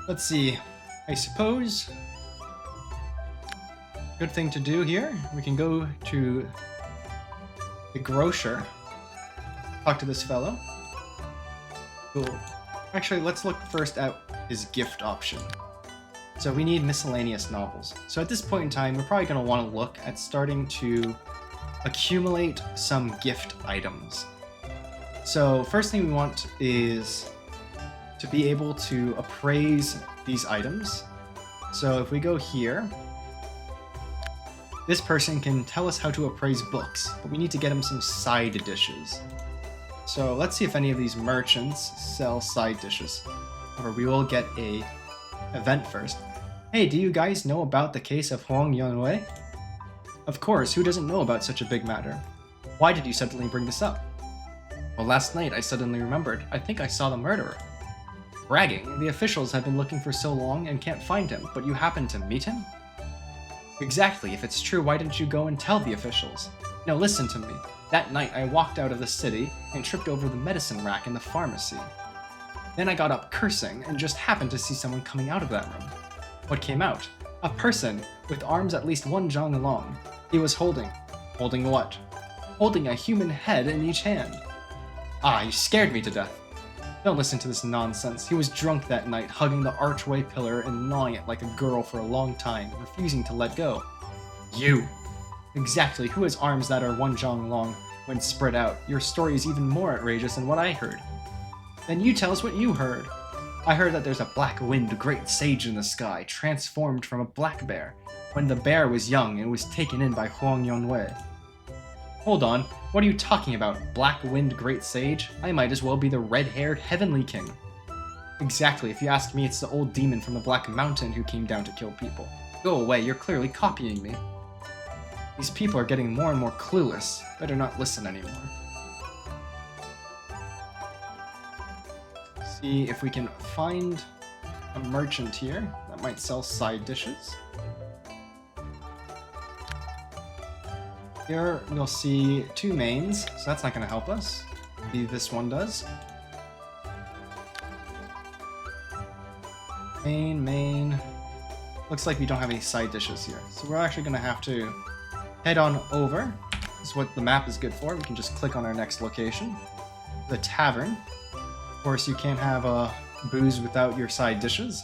Let's see. I suppose good thing to do here. We can go to the grocer. Talk to this fellow. Cool. Actually, let's look first at his gift option. So we need miscellaneous novels. So at this point in time, we're probably going to want to look at starting to accumulate some gift items. So first thing we want is to be able to appraise these items. So if we go here, this person can tell us how to appraise books, but we need to get him some side dishes. So let's see if any of these merchants sell side dishes. Or we will get a event first. Hey, do you guys know about the case of Huang Yunwei? Of course, who doesn't know about such a big matter? Why did you suddenly bring this up? Well, last night I suddenly remembered. I think I saw the murderer. Bragging, the officials have been looking for so long and can't find him, but you happened to meet him? Exactly, if it's true, why didn't you go and tell the officials? No, listen to me. That night I walked out of the city and tripped over the medicine rack in the pharmacy. Then I got up cursing and just happened to see someone coming out of that room. What came out? A person with arms at least 1 zhang long. He was holding what? Holding a human head in each hand. Ah, you scared me to death. Don't listen to this nonsense. He was drunk that night, hugging the archway pillar and gnawing it like a girl for a long time, refusing to let go. You! Exactly, who has arms that are 1 zhang long when spread out? Your story is even more outrageous than what I heard. Then you tell us what you heard. I heard that there's a black wind great sage in the sky, transformed from a black bear, when the bear was young and was taken in by Huang Yunwei. Hold on, what are you talking about? Black wind great sage? I might as well be the red-haired heavenly king. Exactly, if you ask me, it's the old demon from the Black Mountain who came down to kill people. Go away, you're clearly copying me. These people are getting more and more clueless. Better not listen anymore. See if we can find a merchant here that might sell side dishes. Here you'll see 2 mains, so that's not going to help us. Maybe this one does. Main. Looks like we don't have any side dishes here, so we're actually going to have to head on over. This is what the map is good for. We can just click on our next location. The tavern. Of course, you can't have booze without your side dishes.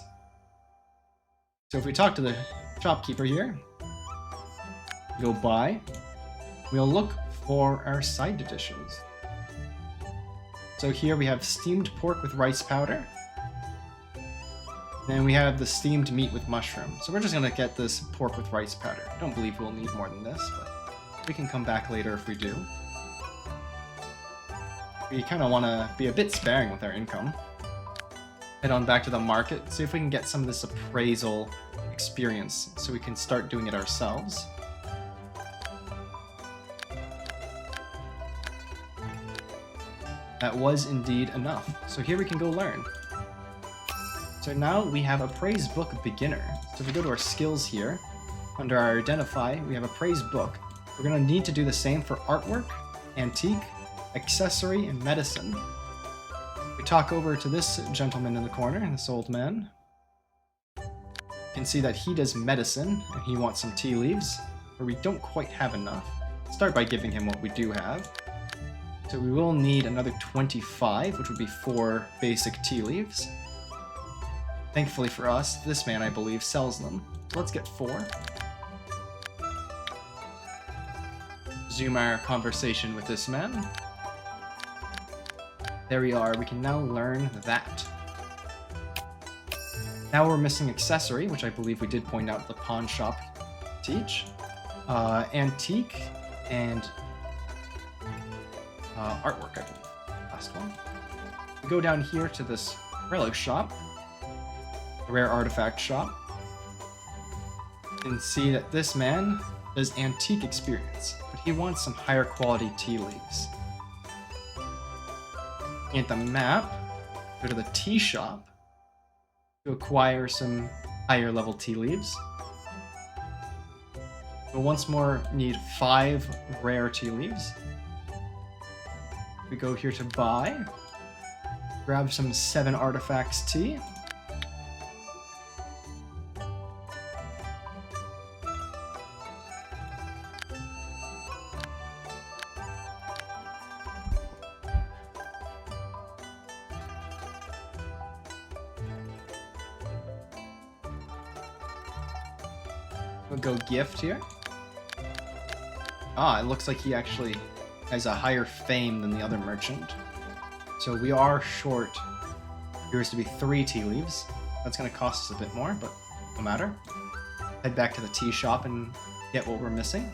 So if we talk to the shopkeeper here, go buy, we'll look for our side dishes. So here we have steamed pork with rice powder. Then we have the steamed meat with mushroom. So we're just going to get this pork with rice powder. I don't believe we'll need more than this, but we can come back later if we do. We kind of want to be a bit sparing with our income. Head on back to the market, see if we can get some of this appraisal experience so we can start doing it ourselves. That was indeed enough. So here we can go learn. So now we have Appraise Book Beginner. So if we go to our skills here, under our Identify, we have Appraise Book. We're going to need to do the same for Artwork, Antique, Accessory, and Medicine. We talk over to this gentleman in the corner, this old man. You can see that he does Medicine, and he wants some tea leaves, where we don't quite have enough. Start by giving him what we do have. So we will need another 25, which would be 4 basic tea leaves. Thankfully for us, this man, I believe, sells them. So let's get 4. Resume our conversation with this man. There we are, we can now learn that. Now we're missing Accessory, which I believe we did point out the pawn shop teach. Antique, and Artwork, I believe. Last one. We go down here to this relic shop, a rare artifact shop. You can see that this man does Antique experience, but he wants some higher quality tea leaves. At the map, go to the tea shop to acquire some higher level tea leaves. We'll once more need 5 rare tea leaves. We go here to buy, grab some 7 artifacts tea. We'll go gift here. Ah, it looks like he actually has a higher fame than the other merchant. So we are short. Appears to be 3 tea leaves. That's going to cost us a bit more, but no matter. Head back to the tea shop and get what we're missing.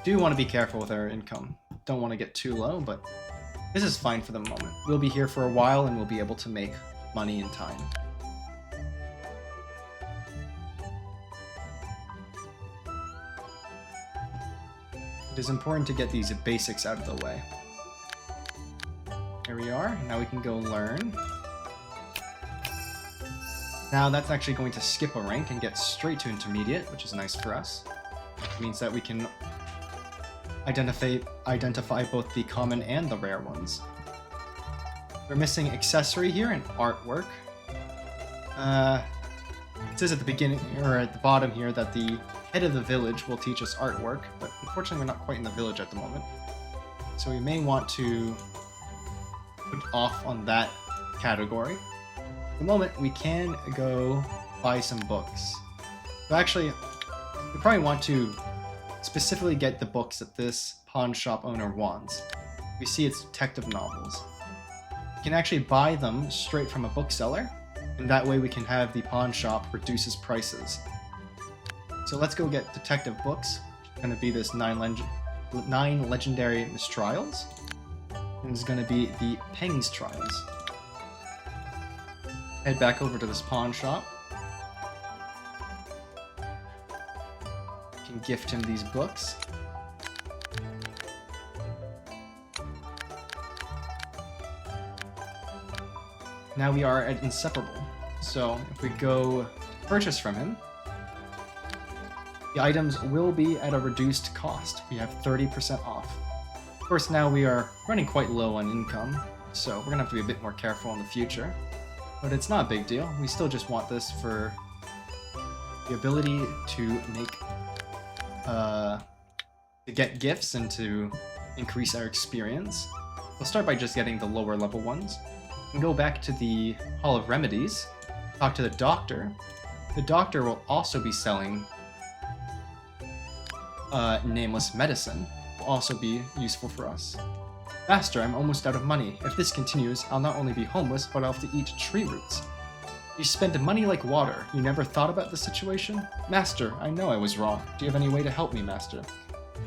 Do want to be careful with our income. Don't want to get too low, but this is fine for the moment. We'll be here for a while and we'll be able to make money in time. It is important to get these basics out of the way. Here we are. Now we can go learn. Now that's actually going to skip a rank and get straight to intermediate, which is nice for us. It means that we can identify both the common and the rare ones. We're missing accessory here and artwork. It says at the beginning, or at the bottom here, that the head of the village will teach us artwork, but unfortunately we're not quite in the village at the moment. So we may want to put off on that category. At the moment, we can go buy some books. So actually, we probably want to specifically get the books that this pawn shop owner wants. We see it's detective novels. We can actually buy them straight from a bookseller, and that way we can have the pawn shop reduce his prices. So let's go get detective books. It's going to be this 9 legendary mistrials. And it's going to be the Peng's trials. Head back over to this pawn shop. Can gift him these books. Now we are at Inseparable. So if we go purchase from him, the items will be at a reduced cost. We have 30% off. Of course, now we are running quite low on income, so we're going to have to be a bit more careful in the future. But it's not a big deal. We still just want this for the ability to make, to get gifts and to increase our experience. We'll start by just getting the lower level ones. And go back to the Hall of Remedies, talk to the doctor. The doctor will also be selling nameless medicine, will also be useful for us. Master, I'm almost out of money. If this continues, I'll not only be homeless, but I'll have to eat tree roots. You spend money like water. You never thought about the situation? Master, I know I was wrong. Do you have any way to help me, Master?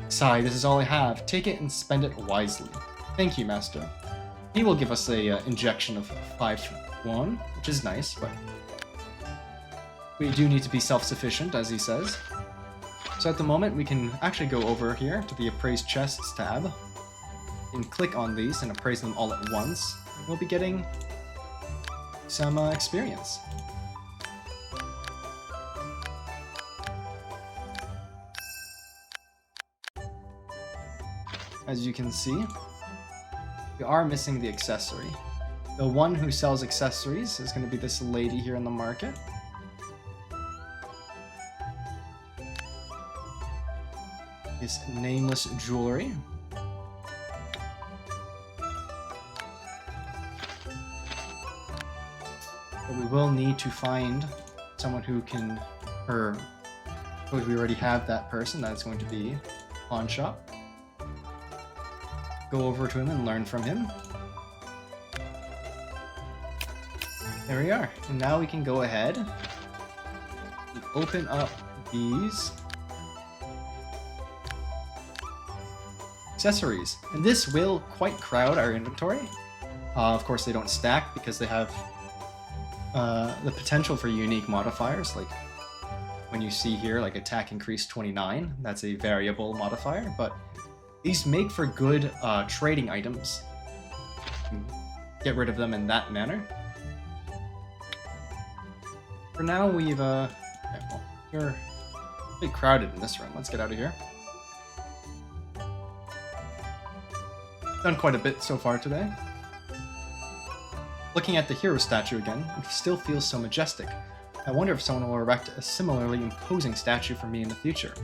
Sigh, this is all I have. Take it and spend it wisely. Thank you, Master. He will give us a injection of 5-1, which is nice, but we do need to be self-sufficient, as he says. So at the moment, we can actually go over here to the Appraise Chests tab and click on these and appraise them all at once. And we'll be getting some experience. As you can see, we are missing the accessory. The one who sells accessories is going to be this lady here in the market. This nameless jewelry. But we will need to find someone who can, or we already have that person. That's going to be pawn shop. Go over to him and learn from him. There we are. And now we can go ahead and open up these accessories. And this will quite crowd our inventory. Of course, they don't stack because they have the potential for unique modifiers, like when you see here, like attack increase 29, that's a variable modifier, but these make for good trading items. Get rid of them in that manner. For now, we've okay, well, we're a bit crowded in this room. Let's get out of here. Done quite a bit so far today. Looking at the hero statue again, it still feels so majestic. I wonder if someone will erect a similarly imposing statue for me in the future.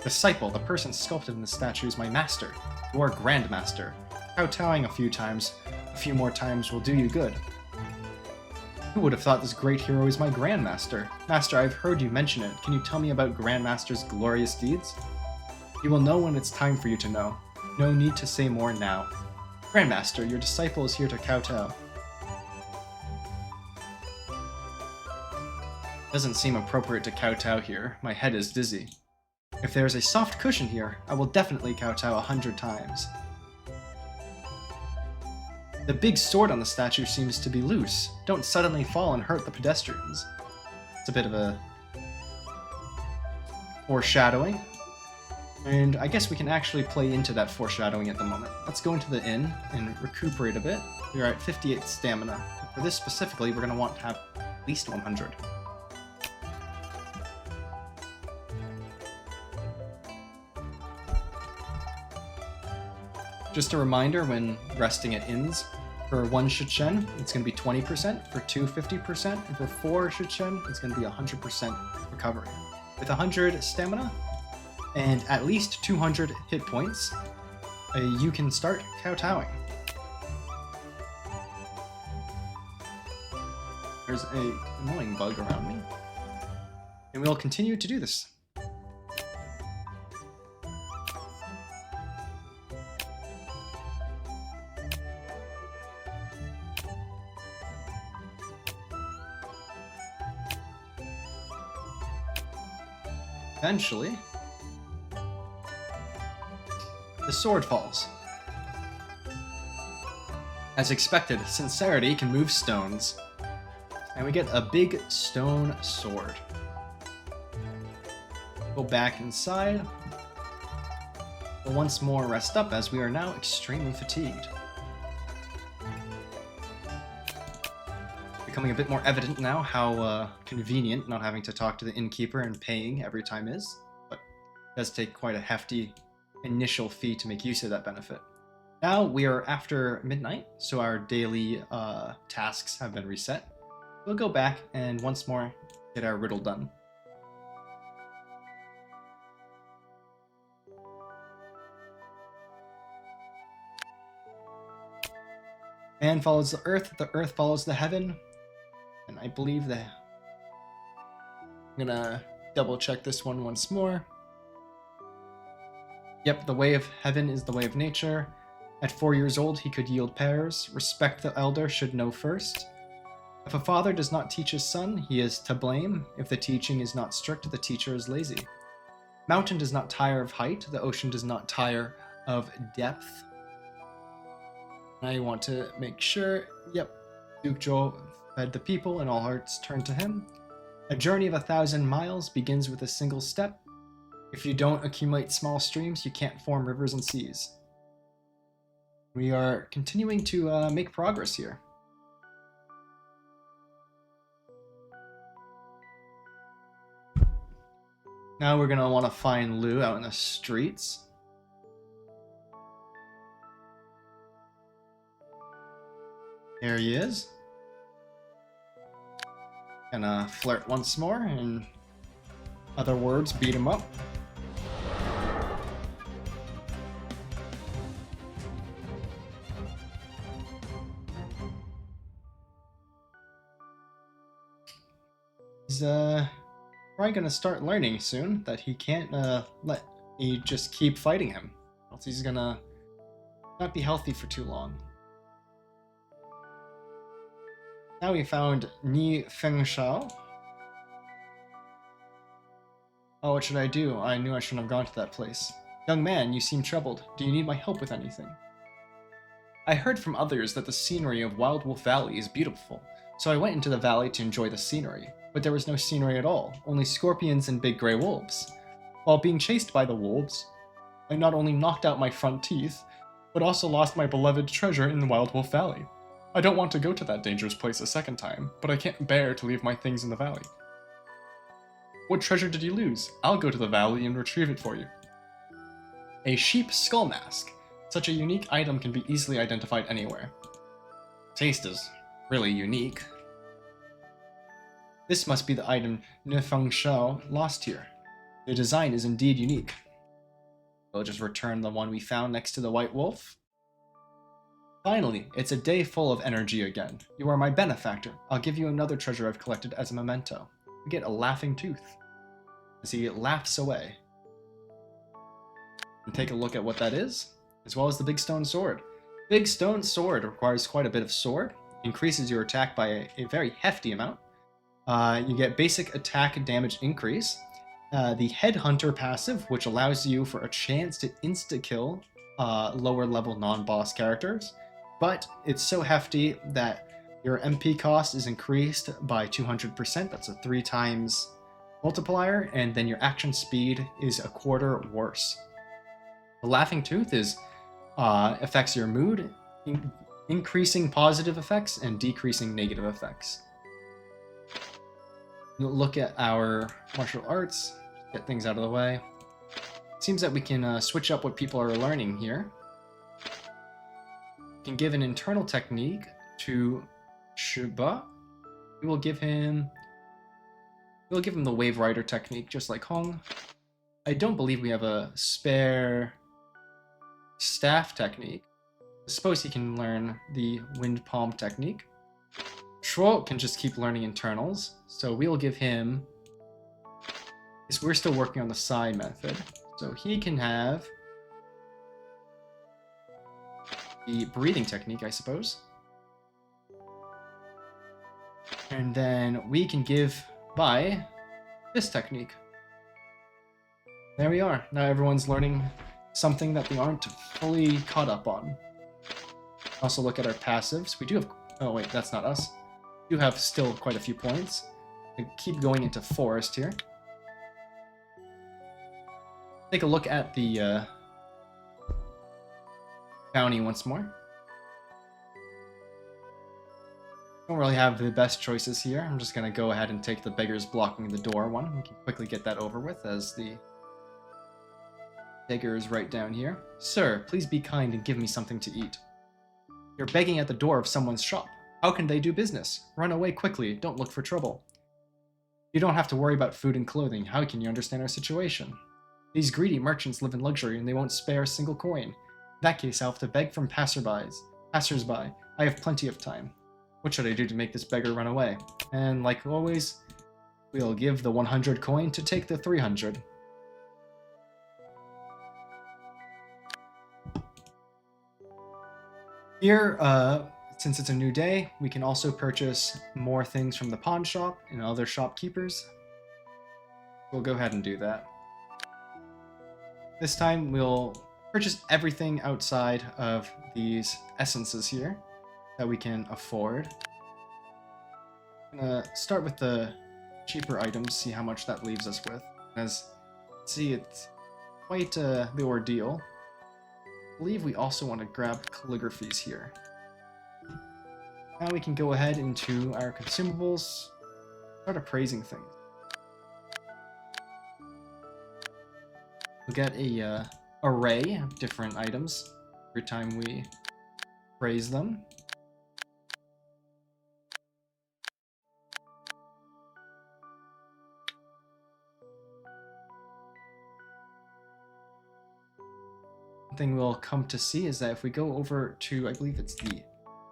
Disciple, the person sculpted in the statue, is my master. You are Grandmaster. Kowtowing a few more times will do you good. Who would have thought this great hero is my Grandmaster? Master, I've heard you mention it. Can you tell me about Grandmaster's glorious deeds? You will know when it's time for you to know. No need to say more now. Grandmaster, your disciple is here to kowtow. Doesn't seem appropriate to kowtow here. My head is dizzy. If there is a soft cushion here, I will definitely kowtow 100 times. The big sword on the statue seems to be loose. Don't suddenly fall and hurt the pedestrians. It's a bit of a foreshadowing. And I guess we can actually play into that foreshadowing at the moment. Let's go into the inn and recuperate a bit. We're at 58 stamina. For this specifically, we're going to want to have at least 100. Just a reminder, when resting at inns, for 1 Chuxiang, it's going to be 20%, for 2, 50%, and for 4 Chuxiang, it's going to be 100% recovery. With 100 stamina, and at least 200 hit points, you can start kowtowing. There's an annoying bug around me. And we'll continue to do this. Eventually, the sword falls. As expected, sincerity can move stones. And we get a big stone sword. Go back inside. We'll once more rest up as we are now extremely fatigued. Becoming a bit more evident now how convenient not having to talk to the innkeeper and paying every time is, but it does take quite a hefty initial fee to make use of that benefit. Now we are after midnight, so our daily tasks have been reset. We'll go back and once more get our riddle done. Man follows the earth follows the heaven. And I believe that I'm gonna double check this one once more. Yep, the way of heaven is the way of nature. At 4 years old, he could yield pears. Respect the elder should know first. If a father does not teach his son, he is to blame. If the teaching is not strict, the teacher is lazy. Mountain does not tire of height. The ocean does not tire of depth. I want to make sure. Yep, Duke Zhou fed the people, and all hearts turned to him. A journey of 1,000 miles begins with a single step. If you don't accumulate small streams, you can't form rivers and seas. We are continuing to make progress here. Now we're going to want to find Lu out in the streets. Here he is. Gonna flirt once more, in other words, beat him up. He's probably gonna start learning soon that he can't let me just keep fighting him, else he's gonna not be healthy for too long. Now we found Ni Fengshao. Oh, what should I do? I knew I shouldn't have gone to that place. Young man, you seem troubled. Do you need my help with anything? I heard from others that the scenery of Wild Wolf Valley is beautiful, so I went into the valley to enjoy the scenery. But there was no scenery at all, only scorpions and big grey wolves. While being chased by the wolves, I not only knocked out my front teeth, but also lost my beloved treasure in the Wild Wolf Valley. I don't want to go to that dangerous place a second time, but I can't bear to leave my things in the valley. What treasure did you lose? I'll go to the valley and retrieve it for you. A sheep skull mask. Such a unique item can be easily identified anywhere. Taste is really unique. This must be the item Nefeng Shao lost here. The design is indeed unique. We'll just return the one we found next to the white wolf. Finally, it's a day full of energy again. You are my benefactor. I'll give you another treasure I've collected as a memento. You get a laughing tooth. As he laughs away. And take a look at what that is, as well as the big stone sword. Big stone sword requires quite a bit of sword. Increases your attack by a very hefty amount. You get basic attack damage increase. The Headhunter passive, which allows you for a chance to insta-kill lower level non-boss characters. But it's so hefty that your MP cost is increased by 200%. That's a 3 times multiplier, and then your action speed is a quarter worse. The Laughing Tooth affects your mood, increasing positive effects and decreasing negative effects. Look at our martial arts, get things out of the way. Seems that we can switch up what people are learning here. We can give an internal technique to Shuba. We'll give him the Wave Rider technique, just like Hong. I don't believe we have a spare staff technique. I suppose he can learn the Wind Palm technique. Shuo can just keep learning internals, so we'll give him... We're still working on the Psi method, so he can have the breathing technique, I suppose. And then we can give Bai this technique. There we are. Now everyone's learning something that they aren't fully caught up on. Also look at our passives. We do have... Oh wait, that's not us. We do have still quite a few points. We keep going into forest here. Take a look at the bounty once more. Don't really have the best choices here. I'm just going to go ahead and take the beggars blocking the door one. We can quickly get that over with as the beggar is right down here. Sir, please be kind and give me something to eat. You're begging at the door of someone's shop. How can they do business? Run away quickly. Don't look for trouble. You don't have to worry about food and clothing. How can you understand our situation? These greedy merchants live in luxury and they won't spare a single coin. In that case, I'll have to beg from passersby. I have plenty of time. What should I do to make this beggar run away? And like always, we'll give the 100 coin to take the 300. Here, since it's a new day, we can also purchase more things from the pawn shop and other shopkeepers. We'll go ahead and do that. This time we'll purchase everything outside of these essences here that we can afford. I'm gonna start with the cheaper items, see how much that leaves us with. As see, it's quite the ordeal. I believe we also want to grab calligraphies here. Now we can go ahead into our consumables, start appraising things. We'll get a array of different items every time we praise them. One thing we'll come to see is that if we go over to, I believe it's the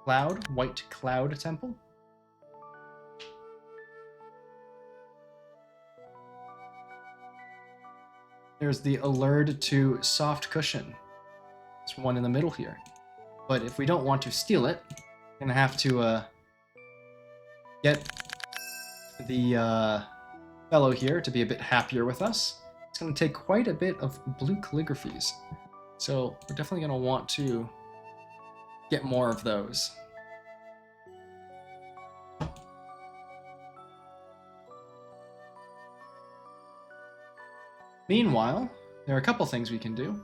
White Cloud Temple. There's the Allured to Soft Cushion. There's one in the middle here. But if we don't want to steal it, we're gonna have to get the fellow here to be a bit happier with us. It's gonna take quite a bit of blue calligraphies. So we're definitely gonna want to get more of those. Meanwhile, there are a couple things we can do.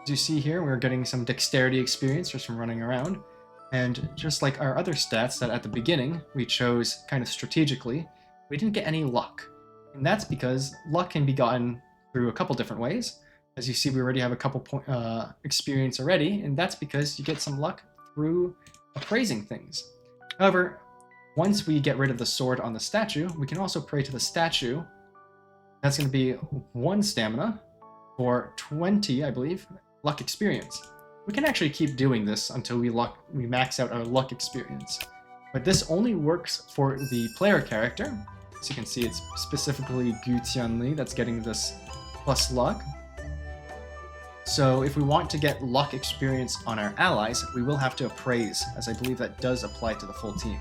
As you see here, we're getting some dexterity experience just from running around. And just like our other stats that at the beginning we chose kind of strategically, we didn't get any luck. And that's because luck can be gotten through a couple different ways. As you see, we already have a couple experience already, and that's because you get some luck through appraising things. However, once we get rid of the sword on the statue, we can also pray to the statue. That's going to be 1 stamina for 20, I believe, luck experience. We can actually keep doing this until we max out our luck experience. But this only works for the player character. As you can see, it's specifically Gu Tianli that's getting this plus luck. So if we want to get luck experience on our allies, we will have to appraise, as I believe that does apply to the full team.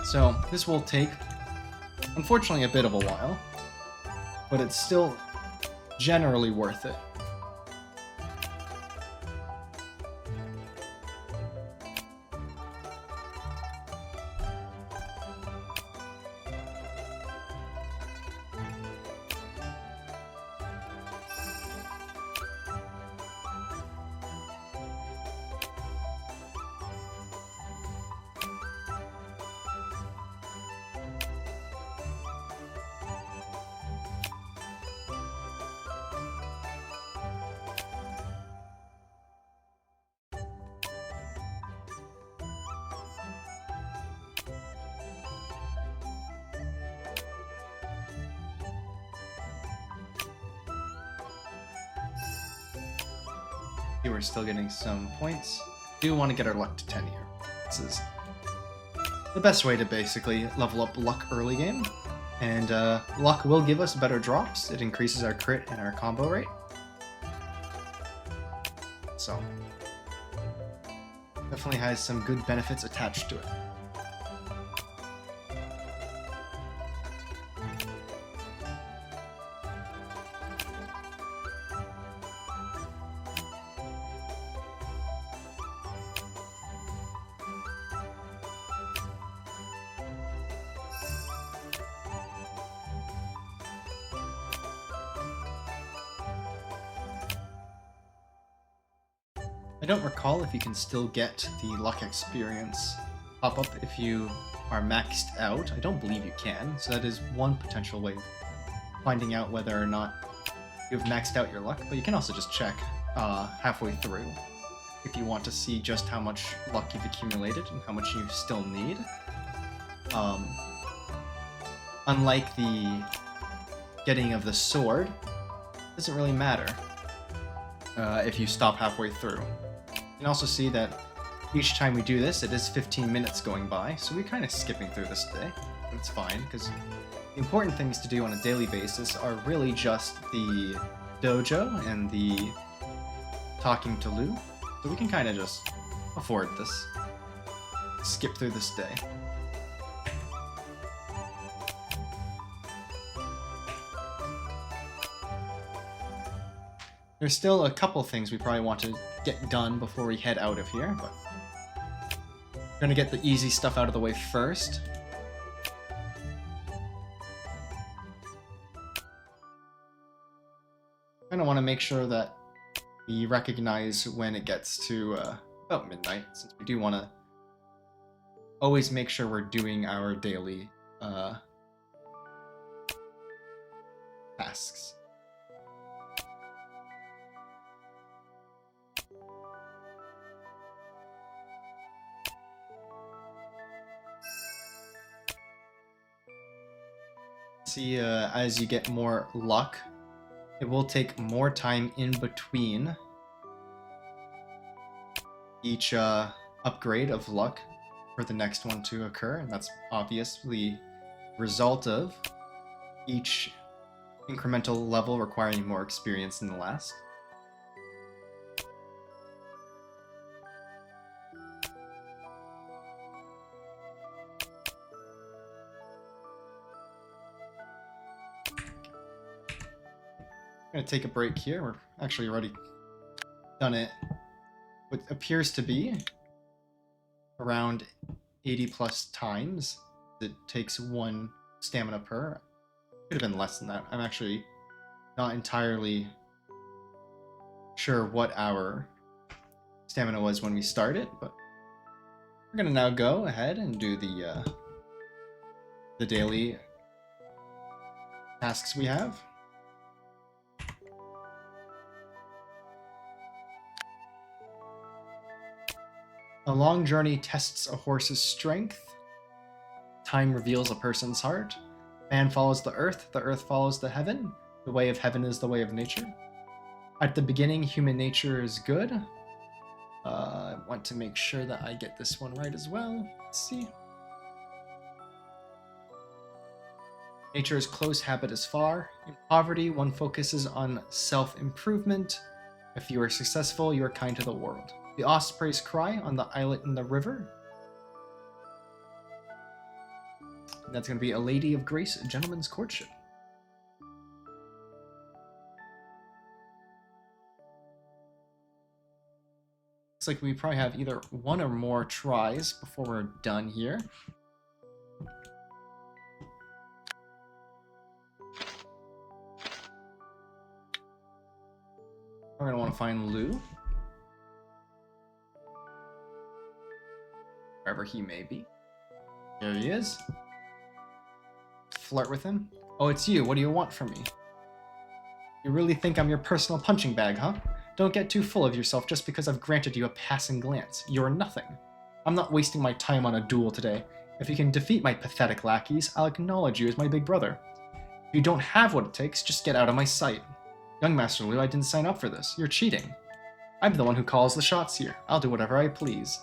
So this will take, unfortunately, a bit of a while, but it's still generally worth it. We're still getting some points. Do want to get our luck to 10 here. This is the best way to basically level up luck early game. And luck will give us better drops. It increases our crit and our combo rate. So definitely has some good benefits attached to it. I don't recall if you can still get the luck experience pop-up if you are maxed out. I don't believe you can, so that is one potential way of finding out whether or not you've maxed out your luck, but you can also just check halfway through if you want to see just how much luck you've accumulated and how much you still need. Unlike the getting of the sword, it doesn't really matter if you stop halfway through. You can also see that each time we do this, it is 15 minutes going by, so we're kind of skipping through this day, but it's fine, because the important things to do on a daily basis are really just the dojo and the talking to Lu, so we can kind of just afford this. Skip through this day. There's still a couple things we probably want to get done before we head out of here, but we're gonna get the easy stuff out of the way first. I want to make sure that we recognize when it gets to about midnight, since we do want to always make sure we're doing our daily tasks. See, as you get more luck, it will take more time in between each upgrade of luck for the next one to occur, and that's obviously the result of each incremental level requiring more experience than the last. I'm going to take a break here. We're actually already done it what appears to be around 80 plus times. It takes 1 stamina per. Could have been less than that. I'm actually not entirely sure what our stamina was when we started, but we're going to now go ahead and do the daily tasks we have. A long journey tests a horse's strength. Time reveals a person's heart. Man follows the earth follows the heaven. The way of heaven is the way of nature. At the beginning, human nature is good. I want to make sure that I get this one right as well. Let's see. Nature's close habit is far. In poverty, one focuses on self-improvement. If you are successful, you are kind to the world. The ospreys cry on the islet in the river. And that's going to be a lady of grace, a gentleman's courtship. Looks like we probably have either one or more tries before we're done here. We're going to want to find Lou. Wherever he may be. There he is. Flirt with him. Oh, it's you. What do you want from me? You really think I'm your personal punching bag, huh? Don't get too full of yourself just because I've granted you a passing glance. You're nothing. I'm not wasting my time on a duel today. If you can defeat my pathetic lackeys, I'll acknowledge you as my big brother. If you don't have what it takes, just get out of my sight. Young Master Liu, I didn't sign up for this. You're cheating. I'm the one who calls the shots here. I'll do whatever I please.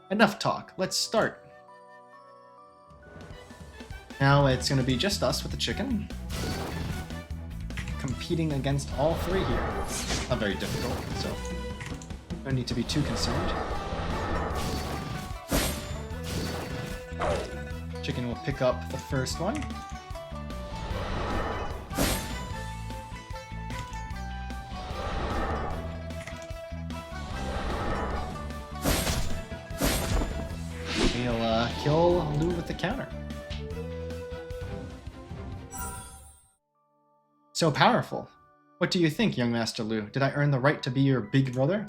Enough talk. Let's start. Now it's going to be just us with the chicken. Competing against all three here. Not very difficult, so don't need to be too concerned. Chicken will pick up the first one. He'll kill Lou with the counter. So powerful. What do you think, young Master Liu? Did I earn the right to be your big brother?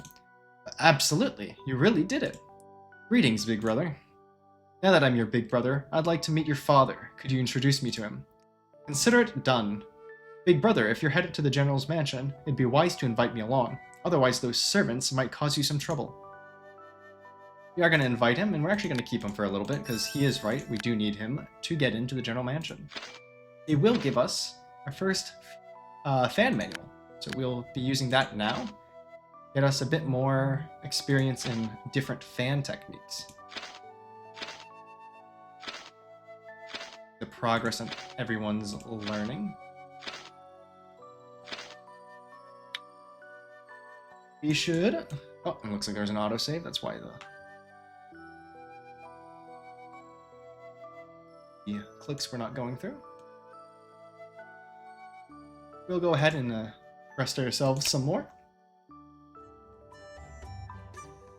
Absolutely. You really did it. Greetings, big brother. Now that I'm your big brother, I'd like to meet your father. Could you introduce me to him? Consider it done. Big brother, if you're headed to the general's mansion, it'd be wise to invite me along. Otherwise, those servants might cause you some trouble. We are going to invite him, and we're actually going to keep him for a little bit, because he is right. We do need him to get into the general mansion. He will give us our first fan manual. So we'll be using that now. Get us a bit more experience in different fan techniques. The progress in everyone's learning. We should... Oh, it looks like there's an autosave. That's why the clicks were not going through. We'll go ahead and rest ourselves some more.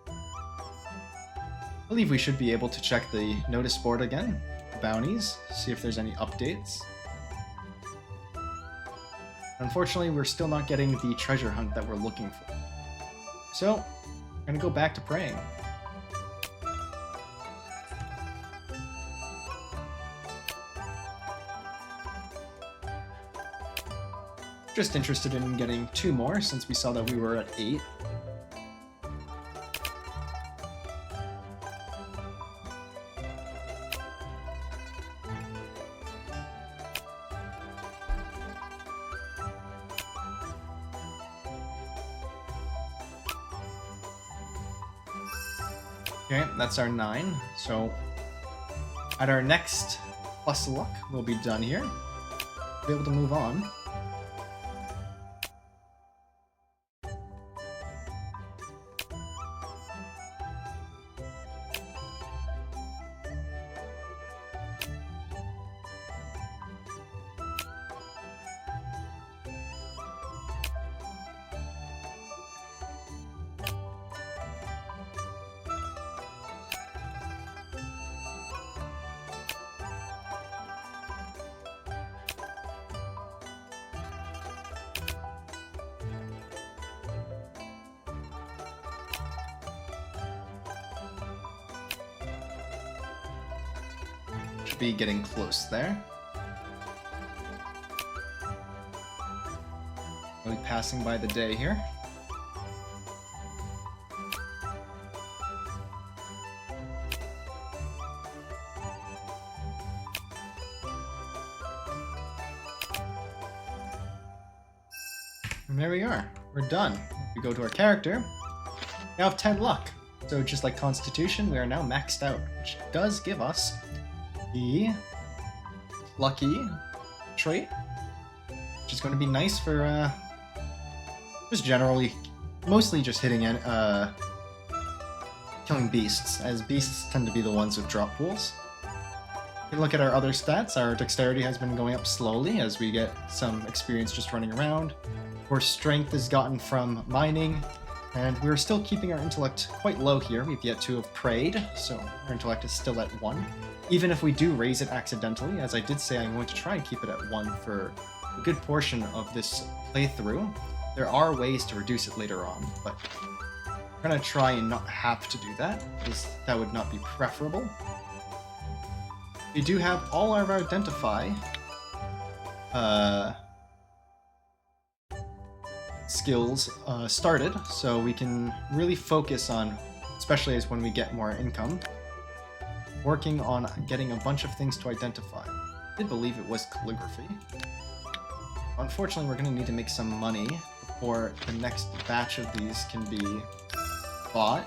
I believe we should be able to check the notice board again, the bounties, see if there's any updates. Unfortunately, we're still not getting the treasure hunt that we're looking for. So, we're going to go back to praying. Just interested in getting 2 more, since we saw that we were at 8. Okay, that's our 9. So, at our next plus luck, we'll be done here. We'll be able to move on. Should be getting close there. Really passing by the day here. and there we are. We're done. We go to our character. We have 10 luck. So just like Constitution, we are now maxed out, which does give us the lucky trait, which is going to be nice for just generally, mostly just hitting and killing beasts, as beasts tend to be the ones with drop pools. If you look at our other stats, our dexterity has been going up slowly as we get some experience just running around. Of course, strength is gotten from mining, and we're still keeping our intellect quite low here. We've yet to have prayed, so our intellect is still at 1. Even if we do raise it accidentally, as I did say I'm going to try and keep it at 1 for a good portion of this playthrough, there are ways to reduce it later on, but I'm going to try and not have to do that, because that would not be preferable. We do have all of our identify skills started, so we can really focus on, especially as when we get more income, working on getting a bunch of things to identify. I did believe it was calligraphy. Unfortunately, we're going to need to make some money before the next batch of these can be bought.